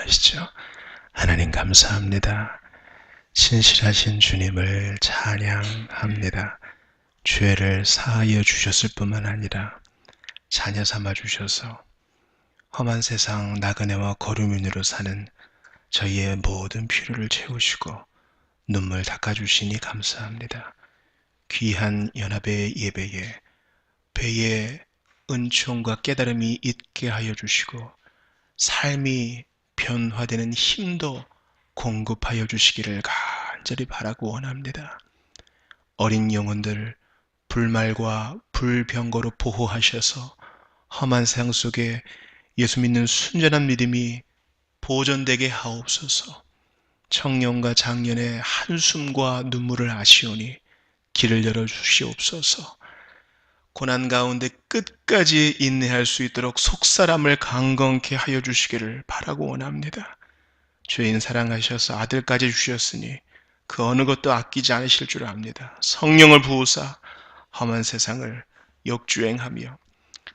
기도하시죠. 하나님 감사합니다. 신실하신 주님을 찬양합니다. 죄를 사하여 주셨을 뿐만 아니라 자녀 삼아 주셔서 험한 세상 나그네와 거류민으로 사는 저희의 모든 필요를 채우시고 눈물 닦아주시니 감사합니다. 귀한 연합의 예배에 배에 은총과 깨달음이 있게 하여 주시고 삶이 변화되는 힘도 공급하여 주시기를 간절히 바라고 원합니다. 어린 영혼들 불말과 불병거로 보호하셔서 험한 세상 속에 예수 믿는 순전한 믿음이 보존되게 하옵소서. 청년과 장년의 한숨과 눈물을 아시오니 길을 열어주시옵소서. 고난 가운데 끝까지 인내할 수 있도록 속사람을 강건케 하여 주시기를 바라고 원합니다. 죄인 사랑하셔서 아들까지 주셨으니 그 어느 것도 아끼지 않으실 줄 압니다. 성령을 부으사 험한 세상을 역주행하며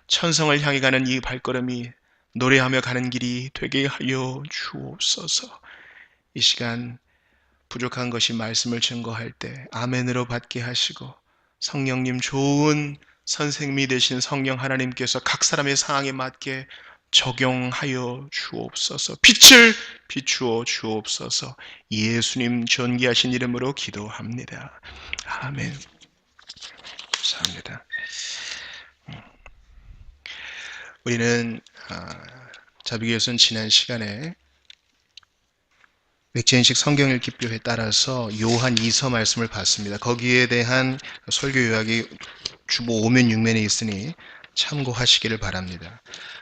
천성을 향해 가는 이 발걸음이 노래하며 가는 길이 되게 하여 주옵소서. 이 시간 부족한 것이 말씀을 증거할 때 아멘으로 받게 하시고 성령님 좋은 선생님이 되신 성령 하나님께서 각 사람의 상황에 맞게 적용하여 주옵소서. 빛을 비추어 주옵소서. 예수님 존귀하신 이름으로 기도합니다. 아멘. 감사합니다. 우리는 자비교회에서는 지난 시간에 맥제인식 성경 읽기표에 따라서 요한 2서 말씀을 봤습니다. 거기에 대한 설교 요약이 주보 5면 6면에 있으니 참고하시기를 바랍니다.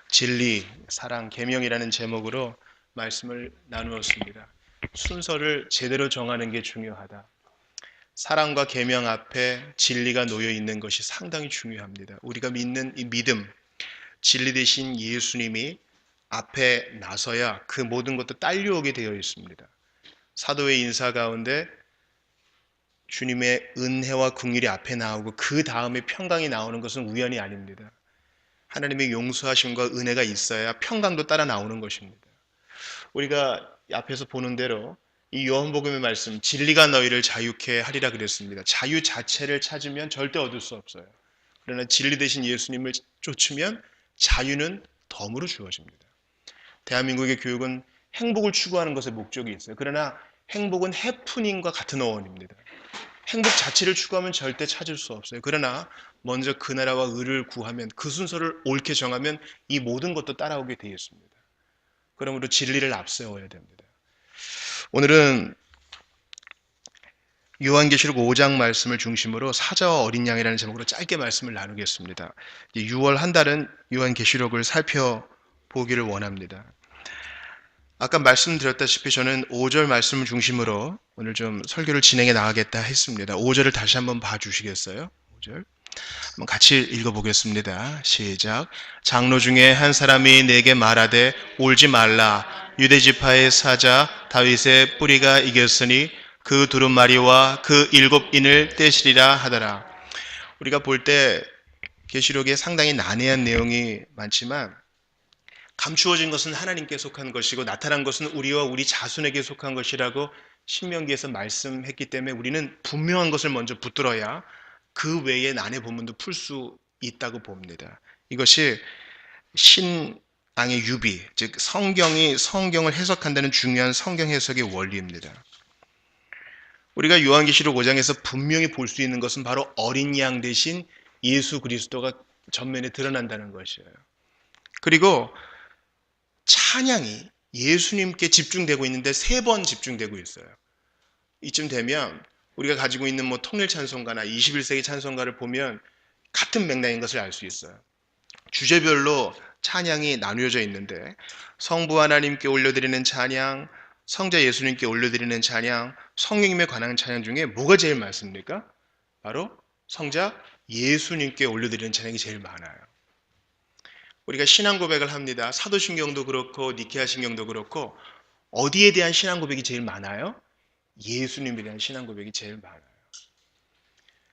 진리, 사랑, 계명이라는 제목으로 말씀을 나누었습니다. 순서를 제대로 정하는 게 중요하다. 사랑과 계명 앞에 진리가 놓여 있는 것이 상당히 중요합니다. 우리가 믿는 이 믿음, 진리 되신 예수님이 앞에 나서야 그 모든 것도 딸려오게 되어 있습니다. 사도의 인사 가운데 주님의 은혜와 긍휼이 앞에 나오고 그 다음에 평강이 나오는 것은 우연이 아닙니다. 하나님의 용서하심과 은혜가 있어야 평강도 따라 나오는 것입니다. 우리가 앞에서 보는 대로 이 요한복음의 말씀, 진리가 너희를 자유케 하리라 그랬습니다. 자유 자체를 찾으면 절대 얻을 수 없어요. 그러나 진리 되신 예수님을 쫓으면 자유는 덤으로 주어집니다. 대한민국의 교육은 행복을 추구하는 것에 목적이 있어요. 그러나 행복은 해프닝과 같은 어원입니다. 행복 자체를 추구하면 절대 찾을 수 없어요. 그러나 먼저 그 나라와 의를 구하면 그 순서를 옳게 정하면 이 모든 것도 따라오게 되어 있습니다. 그러므로 진리를 앞세워야 됩니다. 오늘은 요한계시록 5장 말씀을 중심으로 사자와 어린 양이라는 제목으로 짧게 말씀을 나누겠습니다. 6월 한 달은 요한계시록을 살펴보기를 원합니다. 아까 말씀드렸다시피 저는 5절 말씀을 중심으로 오늘 좀 설교를 진행해 나가겠다 했습니다. 5절을 다시 한번 봐주시겠어요? 5절 한번 같이 읽어보겠습니다. 시작. 장로 중에 한 사람이 내게 말하되 울지 말라. 유대지파의 사자 다윗의 뿌리가 이겼으니 그 두루마리와 그 7인을 떼시리라 하더라. 우리가 볼 때 계시록에 상당히 난해한 내용이 많지만 감추어진 것은 하나님께 속한 것이고 나타난 것은 우리와 우리 자손에게 속한 것이라고 신명기에서 말씀했기 때문에 우리는 분명한 것을 먼저 붙들어야 그 외에 난해 본문도 풀 수 있다고 봅니다. 이것이 신앙의 유비, 즉 성경이 성경을 해석한다는 중요한 성경 해석의 원리입니다. 우리가 요한계시록 5장에서 분명히 볼 수 있는 것은 바로 어린 양 대신 예수 그리스도가 전면에 드러난다는 것이에요. 그리고 찬양이 예수님께 집중되고 있는데 3번 집중되고 있어요. 이쯤 되면 우리가 가지고 있는 통일 찬송가나 21세기 찬송가를 보면 같은 맥락인 것을 알 수 있어요. 주제별로 찬양이 나누어져 있는데 성부 하나님께 올려드리는 찬양, 성자 예수님께 올려드리는 찬양, 성령님에 관한 찬양 중에 뭐가 제일 많습니까? 바로 성자 예수님께 올려드리는 찬양이 제일 많아요. 우리가 신앙 고백을 합니다. 사도신경도 그렇고 니케아 신경도 그렇고 어디에 대한 신앙 고백이 제일 많아요? 예수님에 대한 신앙 고백이 제일 많아요.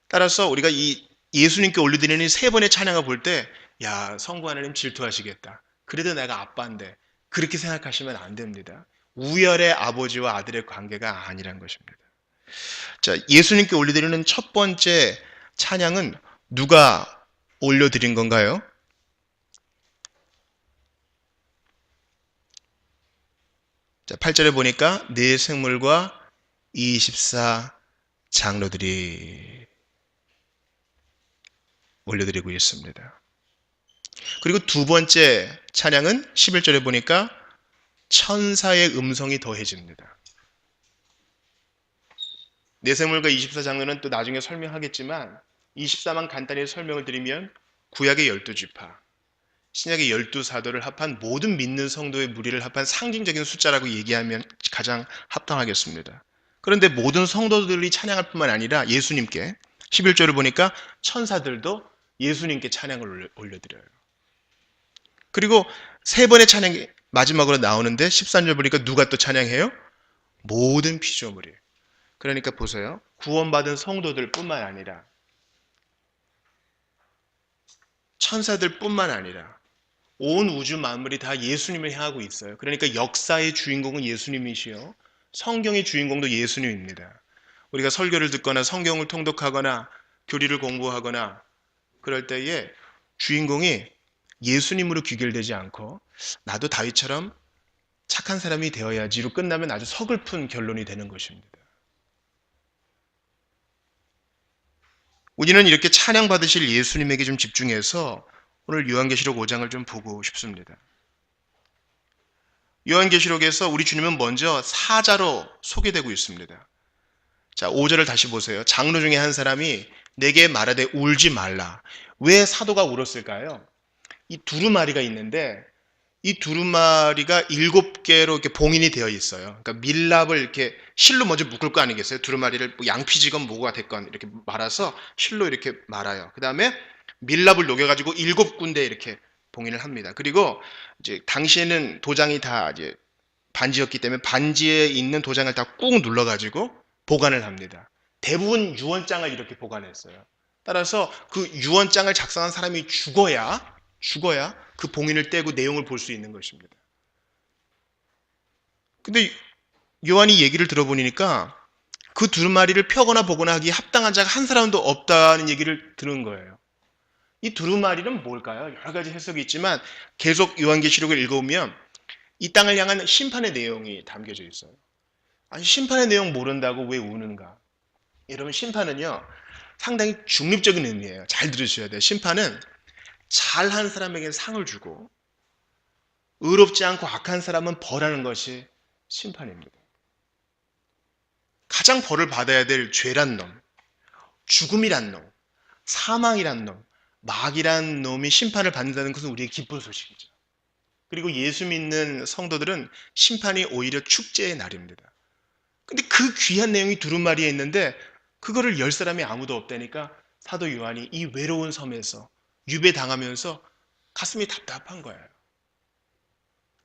따라서 우리가 이 예수님께 올려드리는 3번의 찬양을 볼 때 야, 성부 하나님 질투하시겠다. 그래도 내가 아빠인데 그렇게 생각하시면 안 됩니다. 우열의 아버지와 아들의 관계가 아니란 것입니다. 자, 예수님께 올려드리는 첫 번째 찬양은 누가 올려드린 건가요? 자, 8절에 보니까 네 생물과 24 장로들이 올려드리고 있습니다. 그리고 두 번째 찬양은 11절에 보니까 천사의 음성이 더해집니다. 네 생물과 24 장로는 또 나중에 설명하겠지만 24만 간단히 설명을 드리면 구약의 12지파, 신약의 12사도를 합한 모든 믿는 성도의 무리를 합한 상징적인 숫자라고 얘기하면 가장 합당하겠습니다. 그런데 모든 성도들이 찬양할 뿐만 아니라 예수님께 11절을 보니까 천사들도 예수님께 찬양을 올려드려요. 그리고 세 번의 찬양이 마지막으로 나오는데 13절 보니까 누가 또 찬양해요? 모든 피조물이. 그러니까 보세요. 구원받은 성도들 뿐만 아니라 천사들 뿐만 아니라 온 우주 만물이 다 예수님을 향하고 있어요. 그러니까 역사의 주인공은 예수님이시요. 성경의 주인공도 예수님입니다. 우리가 설교를 듣거나 성경을 통독하거나 교리를 공부하거나 그럴 때에 주인공이 예수님으로 귀결되지 않고 나도 다윗처럼 착한 사람이 되어야지로 끝나면 아주 서글픈 결론이 되는 것입니다. 우리는 이렇게 찬양받으실 예수님에게 좀 집중해서 오늘 요한계시록 5장을 좀 보고 싶습니다. 요한계시록에서 우리 주님은 먼저 사자로 소개되고 있습니다. 자, 5절을 다시 보세요. 장로 중에 한 사람이 내게 말하되 울지 말라. 왜 사도가 울었을까요? 이 두루마리가 있는데 이 두루마리가 7개로 이렇게 봉인이 되어 있어요. 그러니까 밀랍을 이렇게 실로 먼저 묶을 거 아니겠어요? 두루마리를 뭐 양피지건 뭐가 됐건 이렇게 말아서 실로 이렇게 말아요. 그 다음에 밀랍을 녹여가지고 7군데 이렇게 봉인을 합니다. 그리고 이제 당시에는 도장이 다 이제 반지였기 때문에 반지에 있는 도장을 다 꾹 눌러가지고 보관을 합니다. 대부분 유언장을 이렇게 보관했어요. 따라서 그 유언장을 작성한 사람이 죽어야 그 봉인을 떼고 내용을 볼 수 있는 것입니다. 근데 요한이 얘기를 들어보니까 그 두루마리를 펴거나 보거나 하기에 합당한 자가 한 사람도 없다는 얘기를 들은 거예요. 이 두루마리는 뭘까요? 여러 가지 해석이 있지만 계속 요한계시록을 읽어보면 이 땅을 향한 심판의 내용이 담겨져 있어요. 아니, 심판의 내용 모른다고 왜 우는가? 여러분, 심판은요 상당히 중립적인 의미예요. 잘 들으셔야 돼요. 심판은 잘한 사람에게 상을 주고 의롭지 않고 악한 사람은 벌하는 것이 심판입니다. 가장 벌을 받아야 될 죄란 놈, 죽음이란 놈, 사망이란 놈, 마귀란 놈이 심판을 받는다는 것은 우리의 기쁜 소식이죠. 그리고 예수 믿는 성도들은 심판이 오히려 축제의 날입니다. 근데 그 귀한 내용이 두루마리에 있는데 그거를 열 사람이 아무도 없다니까 사도 요한이 이 외로운 섬에서 유배당하면서 가슴이 답답한 거예요.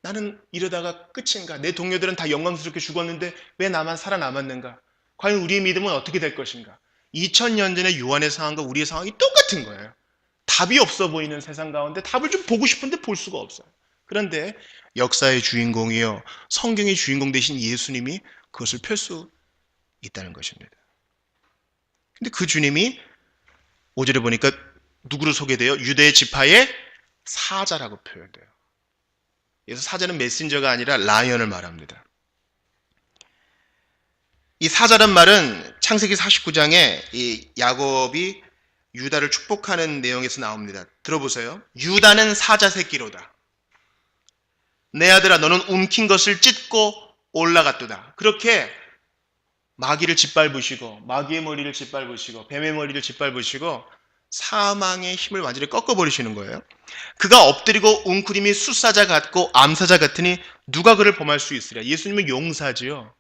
나는 이러다가 끝인가? 내 동료들은 다 영광스럽게 죽었는데 왜 나만 살아남았는가? 과연 우리의 믿음은 어떻게 될 것인가? 2000년 전에 요한의 상황과 우리의 상황이 똑같은 거예요. 답이 없어 보이는 세상 가운데 답을 좀 보고 싶은데 볼 수가 없어요. 그런데 역사의 주인공이요, 성경의 주인공 되신 예수님이 그것을 펼 수 있다는 것입니다. 근데 그 주님이 5절에 보니까 누구로 소개돼요? 유대 지파의 사자라고 표현돼요. 그래서 사자는 메신저가 아니라 라이언을 말합니다. 이 사자란 말은 창세기 49장에 이 야곱이 유다를 축복하는 내용에서 나옵니다. 들어보세요. 유다는 사자 새끼로다. 내 아들아 너는 움킨 것을 찢고 올라갔도다. 그렇게 마귀를 짓밟으시고 마귀의 머리를 짓밟으시고 뱀의 머리를 짓밟으시고 사망의 힘을 완전히 꺾어버리시는 거예요. 그가 엎드리고 웅크림이 숫사자 같고 암사자 같으니 누가 그를 범할 수 있으랴. 예수님은 용사지요.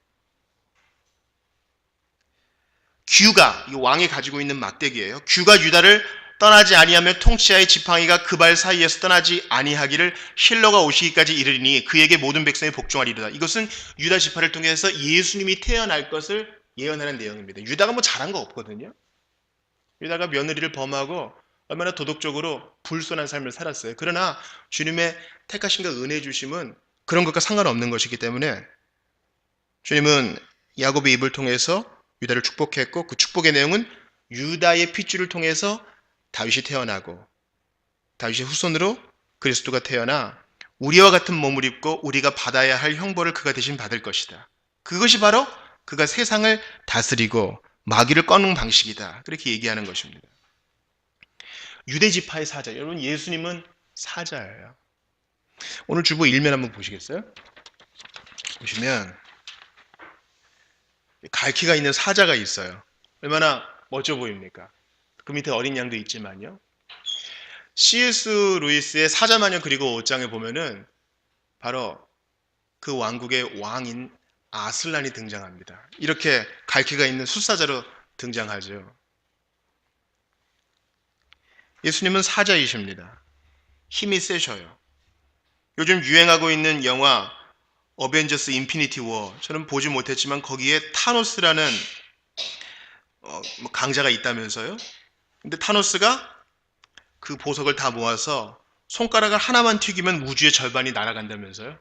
규가, 이 왕이 가지고 있는 막대기예요. 규가 유다를 떠나지 아니하며 통치하의 지팡이가 그 발 사이에서 떠나지 아니하기를 힐러가 오시기까지 이르리니 그에게 모든 백성이 복종하리로다. 이것은 유다 지파를 통해서 예수님이 태어날 것을 예언하는 내용입니다. 유다가 뭐 잘한 거 없거든요. 유다가 며느리를 범하고 얼마나 도덕적으로 불손한 삶을 살았어요. 그러나 주님의 택하심과 은혜 주심은 그런 것과 상관없는 것이기 때문에 주님은 야곱의 입을 통해서 유다를 축복했고 그 축복의 내용은 유다의 핏줄을 통해서 다윗이 태어나고 다윗의 후손으로 그리스도가 태어나 우리와 같은 몸을 입고 우리가 받아야 할 형벌을 그가 대신 받을 것이다. 그것이 바로 그가 세상을 다스리고 마귀를 꺾는 방식이다. 그렇게 얘기하는 것입니다. 유대지파의 사자. 여러분 예수님은 사자예요. 오늘 주보 1면 한번 보시겠어요? 보시면 갈퀴가 있는 사자가 있어요. 얼마나 멋져 보입니까? 그 밑에 어린 양도 있지만요. C.S. 루이스의 사자마녀 그리고 옷장에 보면은 바로 그 왕국의 왕인 아슬란이 등장합니다. 이렇게 갈퀴가 있는 숫사자로 등장하죠. 예수님은 사자이십니다. 힘이 세셔요. 요즘 유행하고 있는 영화 어벤져스 인피니티 워, 저는 보지 못했지만 거기에 타노스라는 강자가 있다면서요. 근데 타노스가 그 보석을 다 모아서 손가락을 하나만 튀기면 우주의 절반이 날아간다면서요.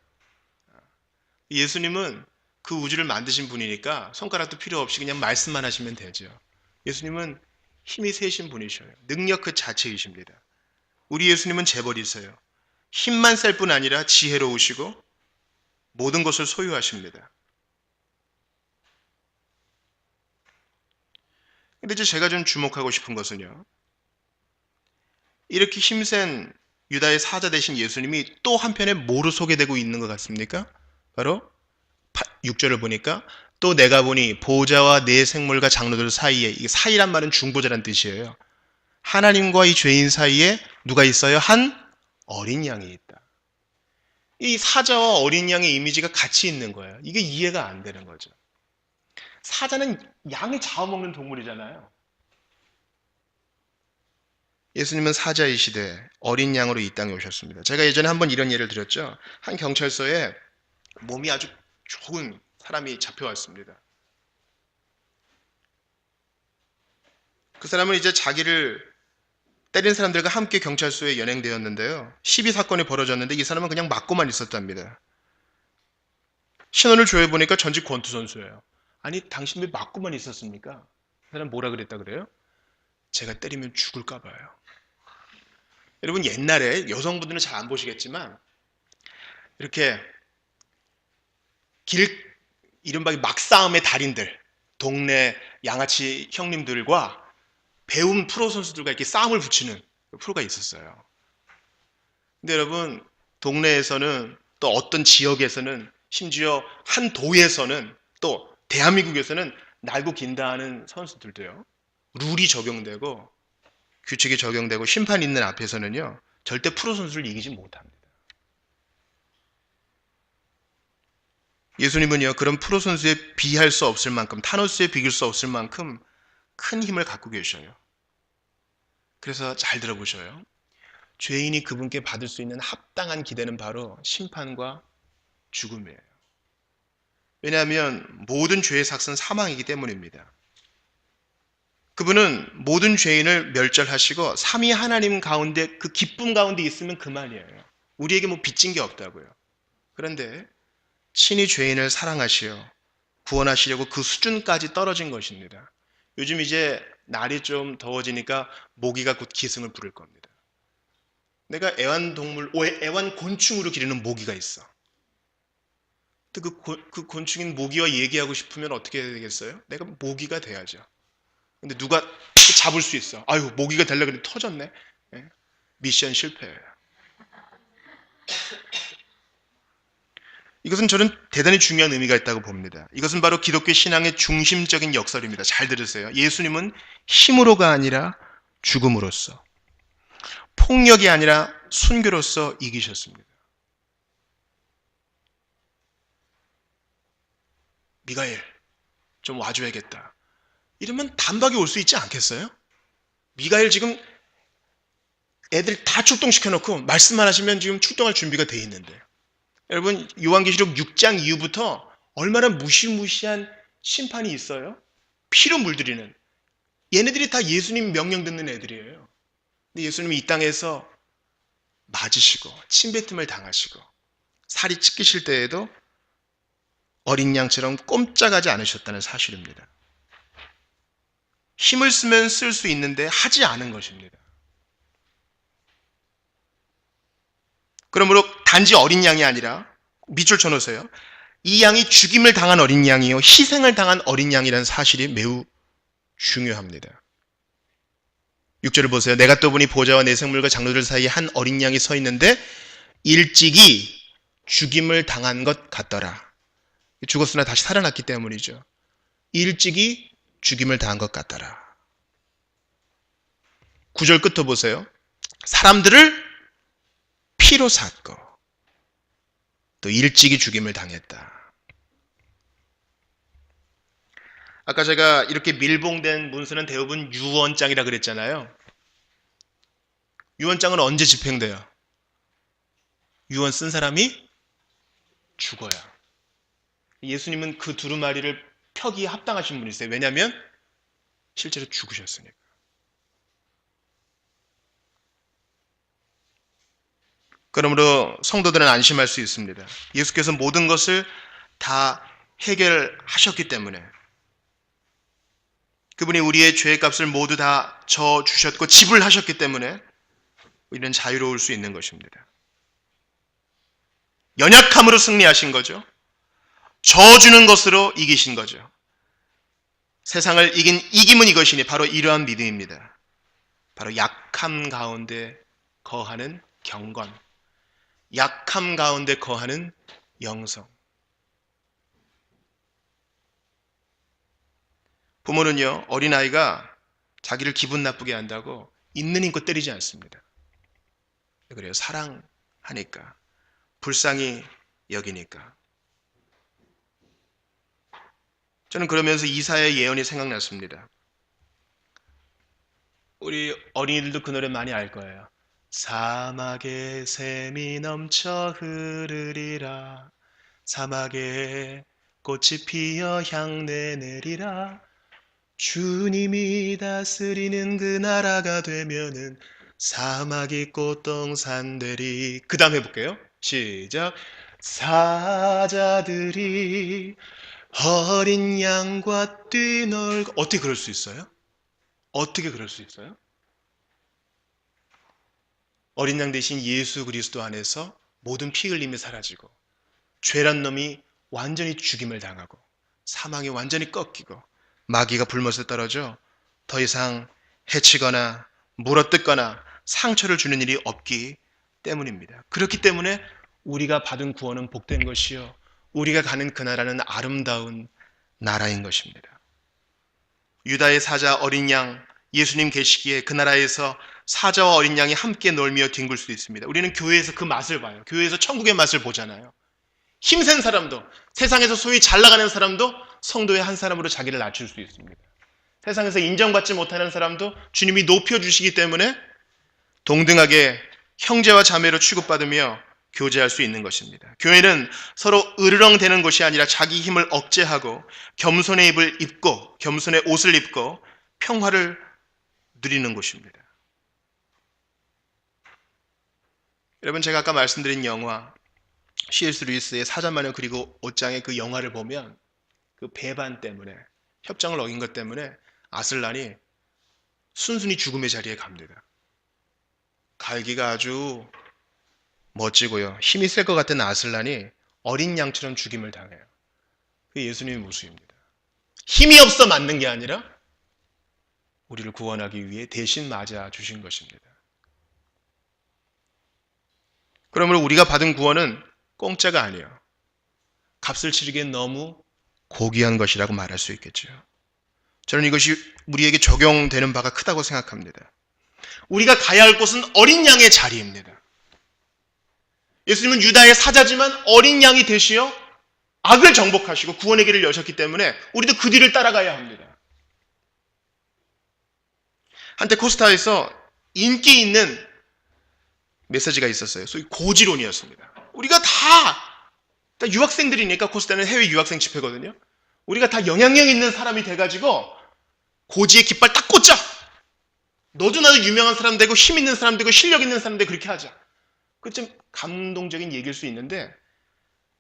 예수님은 그 우주를 만드신 분이니까 손가락도 필요 없이 그냥 말씀만 하시면 되죠. 예수님은 힘이 세신 분이셔요. 능력 그 자체이십니다. 우리 예수님은 재벌이세요. 힘만 셀 뿐 아니라 지혜로우시고 모든 것을 소유하십니다. 근데 이제 제가 좀 주목하고 싶은 것은요. 이렇게 힘센 유다의 사자 되신 예수님이 또 한편에 뭐로 소개되고 있는 것 같습니까? 바로 6절을 보니까 또 내가 보니 보좌와 내 생물과 장로들 사이에, 이 사이란 말은 중보자란 뜻이에요. 하나님과 이 죄인 사이에 누가 있어요? 한 어린 양이 있다. 이 사자와 어린 양의 이미지가 같이 있는 거예요. 이게 이해가 안 되는 거죠. 사자는 양을 잡아먹는 동물이잖아요. 예수님은 사자이시되 어린 양으로 이 땅에 오셨습니다. 제가 예전에 한번 이런 예를 드렸죠. 한 경찰서에 몸이 아주 좋은 사람이 잡혀왔습니다. 그 사람은 이제 자기를 때린 사람들과 함께 경찰서에 연행되었는데요. 시비 사건이 벌어졌는데 이 사람은 그냥 맞고만 있었답니다. 신원을 조회해보니까 전직 권투 선수예요. 아니 당신 왜 맞고만 있었습니까? 그 사람 뭐라 그랬다 그래요? 제가 때리면 죽을까 봐요. 여러분 옛날에 여성분들은 잘 안 보시겠지만 이렇게 이른바 막싸움의 달인들, 동네 양아치 형님들과 배운 프로 선수들과 이렇게 싸움을 붙이는 프로가 있었어요. 근데 여러분 동네에서는 또 어떤 지역에서는 심지어 한 도에서는 또 대한민국에서는 날고 긴다 하는 선수들도요. 룰이 적용되고 규칙이 적용되고 심판이 있는 앞에서는요. 절대 프로 선수를 이기지 못합니다. 예수님은요. 그런 프로 선수에 비할 수 없을 만큼 타노스에 비길 수 없을 만큼 큰 힘을 갖고 계셔요. 그래서 잘 들어보셔요. 죄인이 그분께 받을 수 있는 합당한 기대는 바로 심판과 죽음이에요. 왜냐하면 모든 죄의 삭은 사망이기 때문입니다. 그분은 모든 죄인을 멸절하시고 삼위 하나님 가운데 그 기쁨 가운데 있으면 그만이에요. 우리에게 뭐 빚진 게 없다고요. 그런데 친히 죄인을 사랑하시어 구원하시려고 그 수준까지 떨어진 것입니다. 요즘 이제 날이 좀 더워지니까 모기가 곧 기승을 부릴 겁니다. 내가 애완곤충으로 기르는 모기가 있어. 그 곤충인 모기와 얘기하고 싶으면 어떻게 해야 되겠어요? 내가 모기가 돼야죠. 근데 누가 잡을 수 있어. 아유, 모기가 되려고 했는데 터졌네. 네? 미션 실패예요. 이것은 저는 대단히 중요한 의미가 있다고 봅니다. 이것은 바로 기독교 신앙의 중심적인 역설입니다. 잘 들으세요. 예수님은 힘으로가 아니라 죽음으로써, 폭력이 아니라 순교로서 이기셨습니다. 미가엘, 좀 와줘야겠다. 이러면 단박에 올 수 있지 않겠어요? 미가엘 지금 애들 다 출동시켜놓고 말씀만 하시면 지금 출동할 준비가 돼 있는데. 여러분 요한계시록 6장 이후부터 얼마나 무시무시한 심판이 있어요? 피로 물들이는. 얘네들이 다 예수님 명령 듣는 애들이에요. 근데 예수님이 이 땅에서 맞으시고 침뱉음을 당하시고 살이 찢기실 때에도 어린 양처럼 꼼짝하지 않으셨다는 사실입니다. 힘을 쓰면 쓸 수 있는데 하지 않은 것입니다. 그러므로 단지 어린 양이 아니라 밑줄 쳐놓으세요. 이 양이 죽임을 당한 어린 양이요, 희생을 당한 어린 양이라는 사실이 매우 중요합니다. 6절을 보세요. 내가 또 보니 보좌와 내생물과 장로들 사이에 한 어린 양이 서 있는데 일찍이 죽임을 당한 것 같더라. 죽었으나 다시 살아났기 때문이죠. 일찍이 죽임을 당한 것 같더라. 9절 끝을 보세요. 사람들을 피로 샀고 또 일찍이 죽임을 당했다. 아까 제가 이렇게 밀봉된 문서는 대부분 유언장이라 그랬잖아요. 유언장은 언제 집행돼요? 유언 쓴 사람이 죽어야. 예수님은 그 두루마리를 펴기에 합당하신 분이세요. 왜냐하면 실제로 죽으셨으니까. 그러므로 성도들은 안심할 수 있습니다. 예수께서 모든 것을 다 해결하셨기 때문에, 그분이 우리의 죄의 값을 모두 다 져주셨고 지불하셨기 때문에 우리는 자유로울 수 있는 것입니다. 연약함으로 승리하신 거죠. 져주는 것으로 이기신 거죠. 세상을 이긴 이김은 이것이니 바로 이러한 믿음입니다. 바로 약함 가운데 거하는 경건, 약함 가운데 거하는 영성. 부모는요, 어린아이가 자기를 기분 나쁘게 한다고 있는 힘껏 때리지 않습니다. 그래요. 사랑하니까, 불쌍히 여기니까. 저는 그러면서 이사야의 예언이 생각났습니다. 우리 어린이들도 그 노래 많이 알 거예요. 사막에 샘이 넘쳐 흐르리라. 사막에 꽃이 피어 향내 내리라. 주님이 다스리는 그 나라가 되면은 사막이 꽃동산 되리. 그 다음 해볼게요. 시작. 사자들이 어린 양과 뛰놀고. 어떻게 그럴 수 있어요? 어떻게 그럴 수 있어요? 어린 양 대신 예수 그리스도 안에서 모든 피 흘림이 사라지고 죄란 놈이 완전히 죽임을 당하고 사망이 완전히 꺾이고 마귀가 불못에 떨어져 더 이상 해치거나 물어뜯거나 상처를 주는 일이 없기 때문입니다. 그렇기 때문에 우리가 받은 구원은 복된 것이요, 우리가 가는 그 나라는 아름다운 나라인 것입니다. 유다의 사자 어린 양, 예수님 계시기에 그 나라에서 사자와 어린 양이 함께 놀며 뒹굴 수 있습니다. 우리는 교회에서 그 맛을 봐요. 교회에서 천국의 맛을 보잖아요. 힘센 사람도, 세상에서 소위 잘 나가는 사람도 성도의 한 사람으로 자기를 낮출 수 있습니다. 세상에서 인정받지 못하는 사람도 주님이 높여주시기 때문에 동등하게 형제와 자매로 취급받으며 교제할 수 있는 것입니다. 교회는 서로 으르렁대는 것이 아니라 자기 힘을 억제하고 겸손의 옷을 입고 평화를 누리는 곳입니다. 여러분, 제가 아까 말씀드린 영화 C.S. 루이스의 사자마녀 그리고 옷장의 그 영화를 보면 그 배반 때문에, 협정을 어긴 것 때문에 아슬란이 순순히 죽음의 자리에 갑니다. 갈기가 아주 멋지고요, 힘이 셀 것 같은 아슬란이 어린 양처럼 죽임을 당해요. 그게 예수님의 모습입니다. 힘이 없어 맞는 게 아니라 우리를 구원하기 위해 대신 맞아 주신 것입니다. 그러므로 우리가 받은 구원은 공짜가 아니에요. 값을 치르기엔 너무 고귀한 것이라고 말할 수 있겠죠. 저는 이것이 우리에게 적용되는 바가 크다고 생각합니다. 우리가 가야 할 곳은 어린 양의 자리입니다. 예수님은 유다의 사자지만 어린 양이 되시어 악을 정복하시고 구원의 길을 여셨기 때문에 우리도 그 뒤를 따라가야 합니다. 한때 코스타에서 인기 있는 메시지가 있었어요. 소위 고지론이었습니다. 우리가 다 유학생들이니까, 코스타는 해외 유학생 집회거든요. 우리가 다 영향력 있는 사람이 돼가지고 고지에 깃발 딱 꽂자. 너도 나도 유명한 사람 되고 힘 있는 사람 되고 실력 있는 사람 되고 그렇게 하자. 그 좀 감동적인 얘기일 수 있는데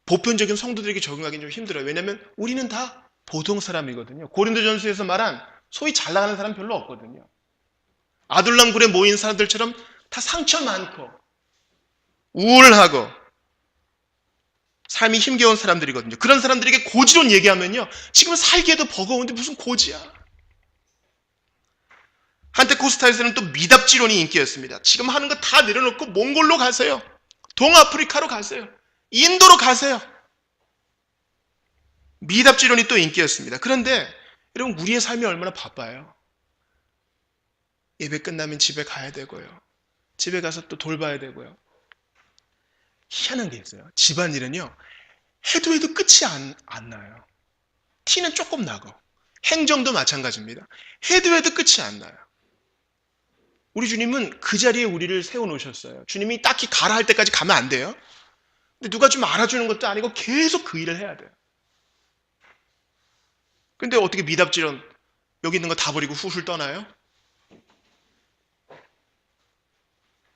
보편적인 성도들에게 적용하기는 좀 힘들어요. 왜냐하면 우리는 다 보통 사람이거든요. 고린도전서에서 말한 소위 잘 나가는 사람 별로 없거든요. 아둘람굴에 모인 사람들처럼 다 상처 많고 우울하고 삶이 힘겨운 사람들이거든요. 그런 사람들에게 고지론 얘기하면요, 지금 살기에도 버거운데 무슨 고지야. 한때 코스타에서는 또 미답지론이 인기였습니다. 지금 하는 거 다 내려놓고 몽골로 가세요. 동아프리카로 가세요. 인도로 가세요. 미답지론이 또 인기였습니다. 그런데 여러분, 우리의 삶이 얼마나 바빠요. 예배 끝나면 집에 가야 되고요. 집에 가서 또 돌봐야 되고요. 희한한 게 있어요. 집안일은요, 해도 해도 끝이 안 나요. 티는 조금 나고, 행정도 마찬가지입니다. 해도 해도 끝이 안 나요. 우리 주님은 그 자리에 우리를 세워놓으셨어요. 주님이 딱히 가라 할 때까지 가면 안 돼요. 근데 누가 좀 알아주는 것도 아니고 계속 그 일을 해야 돼요. 근데 어떻게 미답지론 여기 있는 거 다 버리고 훌훌 떠나요?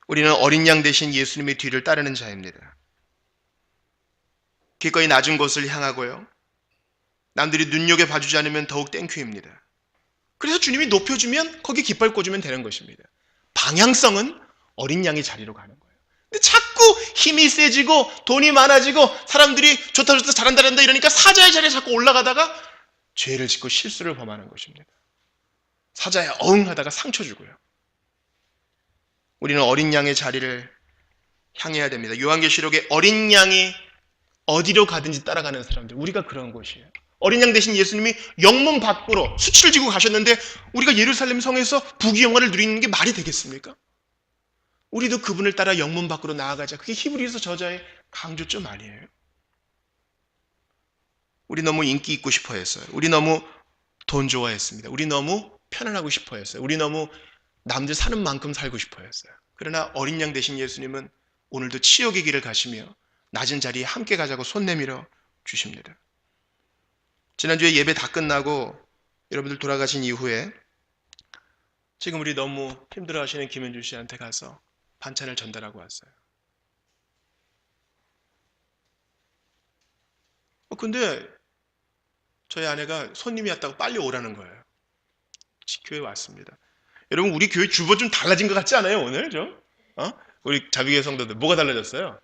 우리는 어린 양 대신 예수님의 뒤를 따르는 자입니다. 기꺼이 낮은 곳을 향하고요. 남들이 눈여겨 봐주지 않으면 더욱 땡큐입니다. 그래서 주님이 높여주면 거기 깃발 꽂으면 되는 것입니다. 방향성은 어린 양의 자리로 가는 거예요. 근데 자꾸 힘이 세지고 돈이 많아지고 사람들이 좋다 잘한다 이러니까 사자의 자리에 자꾸 올라가다가 죄를 짓고 실수를 범하는 것입니다. 사자에 어응하다가 상처 주고요. 우리는 어린 양의 자리를 향해야 됩니다. 요한계시록에 어린 양이 어디로 가든지 따라가는 사람들, 우리가 그런 곳이에요. 어린 양 대신 예수님이 영문 밖으로 수치를 지고 가셨는데 우리가 예루살렘 성에서 부귀영화를 누리는 게 말이 되겠습니까? 우리도 그분을 따라 영문 밖으로 나아가자. 그게 히브리서 저자의 강조점 아니에요. 우리 너무 인기 있고 싶어 했어요. 우리 너무 돈 좋아했습니다. 우리 너무 편안하고 싶어 했어요. 우리 너무 남들 사는 만큼 살고 싶어 했어요. 그러나 어린 양 대신 예수님은 오늘도 치욕의 길을 가시며 낮은 자리에 함께 가자고 손 내밀어 주십니다. 지난주에 예배 다 끝나고 여러분들 돌아가신 이후에 지금 우리 너무 힘들어하시는 김현주 씨한테 가서 반찬을 전달하고 왔어요. 근데 저희 아내가 손님이 왔다고 빨리 오라는 거예요. 교회 왔습니다. 여러분, 우리 교회 주보 좀 달라진 것 같지 않아요, 오늘 좀? 우리 자비교회 성도들 뭐가 달라졌어요?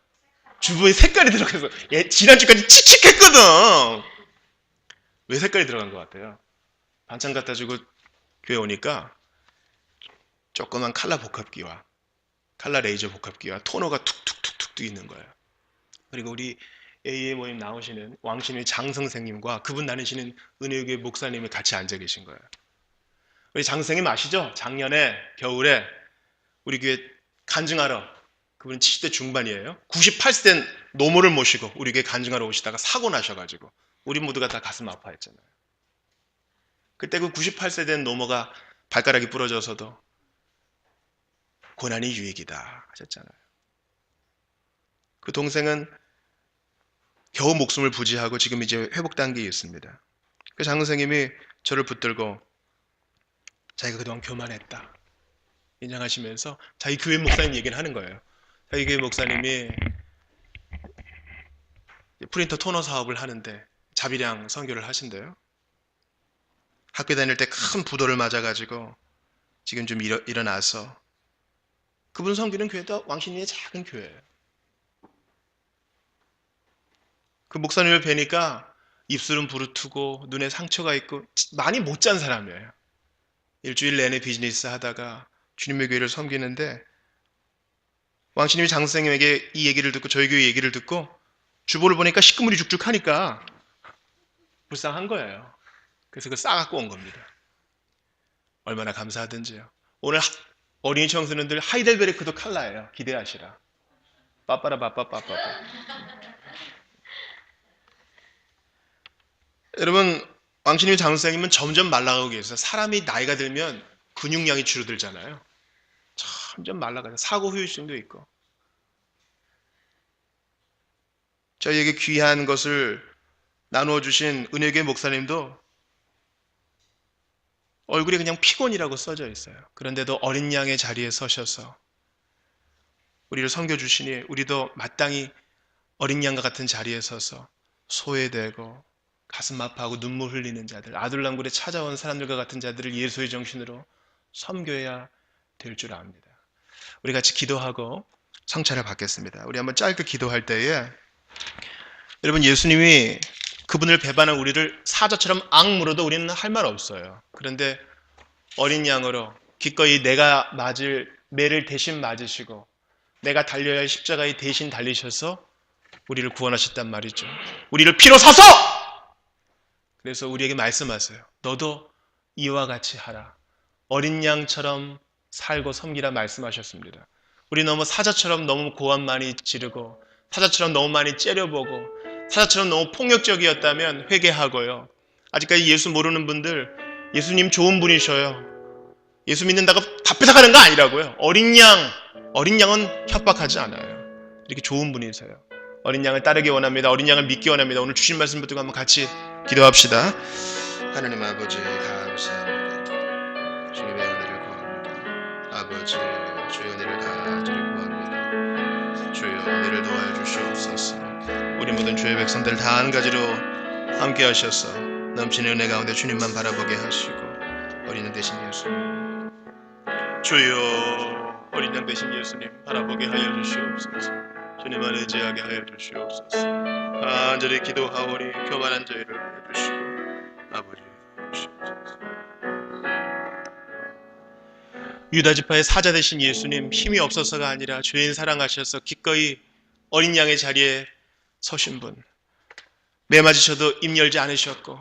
주보에 색깔이 들어가서 지난주까지 칙칙했거든. 왜 색깔이 들어간 것 같아요? 반찬 갖다 주고 교회 오니까 조그만 칼라 복합기와 칼라 레이저 복합기와 토너가 툭툭툭툭 있는 거예요. 그리고 우리 AA 모임 나오시는 왕신의 장 선생님과 그분 나누시는 은혜교회 목사님이 같이 앉아 계신 거예요. 우리 장 선생님 아시죠? 작년에 겨울에 우리 교회 간증하러, 그분은 70대 중반이에요. 98세 된 노모를 모시고 우리 교회 간증하러 오시다가 사고 나셔가지고 우리 모두가 다 가슴 아파했잖아요. 그때 그 98세 된 노모가 발가락이 부러져서도 고난이 유익이다 하셨잖아요. 그 동생은 겨우 목숨을 부지하고 지금 이제 회복 단계에 있습니다. 그 장 선생님이 저를 붙들고 자기가 그동안 교만했다 인정하시면서 자기 교회 목사님 얘기를 하는 거예요. 자기 교회 목사님이 프린터 토너 사업을 하는데 자비량 선교를 하신대요. 학교 다닐 때 큰 부도를 맞아가지고 지금 좀 일어나서 그분 섬기는 교회도 왕신리의 작은 교회예요. 그 목사님을 뵈니까 입술은 부르트고 눈에 상처가 있고 많이 못 잔 사람이에요. 일주일 내내 비즈니스 하다가 주님의 교회를 섬기는데 왕신님이 장 선생님에게 이 얘기를 듣고 저희 교회 얘기를 듣고 주보를 보니까 식구물이 죽죽하니까 불쌍한 거예요. 그래서 그걸 싸갖고 온 겁니다. 얼마나 감사하든지요. 오늘 어린이 청소년들 하이델베르크도 칼라예요. 기대하시라. 빠빠라빠빠빠빠. 여러분, 왕신님 장 선생님은 점점 말라가고 계세요. 사람이 나이가 들면 근육량이 줄어들잖아요. 점점 말라가요. 사고 후유증도 있고. 저희에게 귀한 것을 나누어 주신 은혜교회 목사님도 얼굴에 그냥 피곤이라고 써져 있어요. 그런데도 어린 양의 자리에 서셔서 우리를 섬겨주시니 우리도 마땅히 어린 양과 같은 자리에 서서 소외되고 가슴 아파하고 눈물 흘리는 자들, 아둘람굴에 찾아온 사람들과 같은 자들을 예수의 정신으로 섬겨야 될 줄 압니다. 우리 같이 기도하고 성찬을 받겠습니다. 우리 한번 짧게 기도할 때에 여러분, 예수님이 그분을 배반한 우리를 사자처럼 악물어도 우리는 할 말 없어요. 그런데 어린 양으로 기꺼이 내가 맞을 매를 대신 맞으시고 내가 달려야 할 십자가에 대신 달리셔서 우리를 구원하셨단 말이죠. 우리를 피로 사서! 그래서 우리에게 말씀하세요. 너도 이와 같이 하라. 어린 양처럼 살고 섬기라 말씀하셨습니다. 우리 너무 사자처럼 너무 고함 많이 지르고 사자처럼 너무 많이 째려보고 사자처럼 너무 폭력적이었다면 회개하고요. 아직까지 예수 모르는 분들, 예수님 좋은 분이셔요. 예수 믿는다고 다 뺏어가는 거 아니라고요. 어린 양은 협박하지 않아요. 이렇게 좋은 분이세요. 어린 양을 따르기 원합니다. 어린 양을 믿기 원합니다. 오늘 주신 말씀 붙들고 한번 같이 기도합시다. 하나님 아버지 감사합니다. 주님의 은혜를 구합니다. 아버지 주의 은혜를 다 드리고 구합니다. 주여 은혜를 도와여 주시옵소서. 우리 모든 주의 백성들 다 한 가지로 함께 하셔서 넘치는 은혜 가운데 주님만 바라보게 하시고 어린 양 되신 예수님, 주여 어린 양 되신 예수님 바라보게 하여 주시옵소서. 주님만 의지하게 하여 주시옵소서. 간절히 기도하오니 교만한 저희를 해주시고 아버지 주시옵소서. 유다 지파의 사자 되신 예수님, 힘이 없어서가 아니라 죄인 사랑하셔서 기꺼이 어린 양의 자리에 서신 분, 매 맞으셔도 입 열지 않으셨고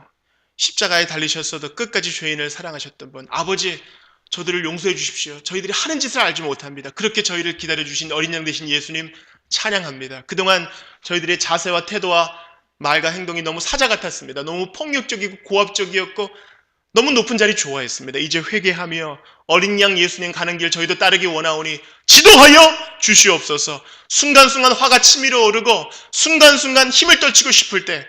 십자가에 달리셨어도 끝까지 죄인을 사랑하셨던 분, 아버지 저들을 용서해 주십시오. 저희들이 하는 짓을 알지 못합니다. 그렇게 저희를 기다려주신 어린 양 되신 예수님 찬양합니다. 그동안 저희들의 자세와 태도와 말과 행동이 너무 사자 같았습니다. 너무 폭력적이고 고압적이었고 너무 높은 자리 좋아했습니다. 이제 회개하며 어린 양 예수님 가는 길 저희도 따르기 원하오니 지도하여 주시옵소서. 순간순간 화가 치밀어 오르고 순간순간 힘을 떨치고 싶을 때,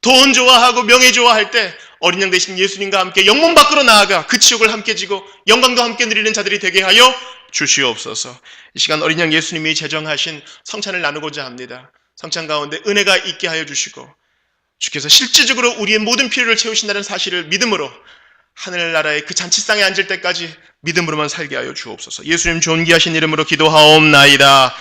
돈 좋아하고 명예 좋아할 때 어린 양 되신 예수님과 함께 영문 밖으로 나아가 그 치욕을 함께 지고 영광도 함께 누리는 자들이 되게 하여 주시옵소서. 이 시간 어린 양 예수님이 제정하신 성찬을 나누고자 합니다. 성찬 가운데 은혜가 있게 하여 주시고 주께서 실질적으로 우리의 모든 필요를 채우신다는 사실을 믿음으로 하늘나라의 그 잔치상에 앉을 때까지 믿음으로만 살게 하여 주옵소서. 예수님 존귀하신 이름으로 기도하옵나이다.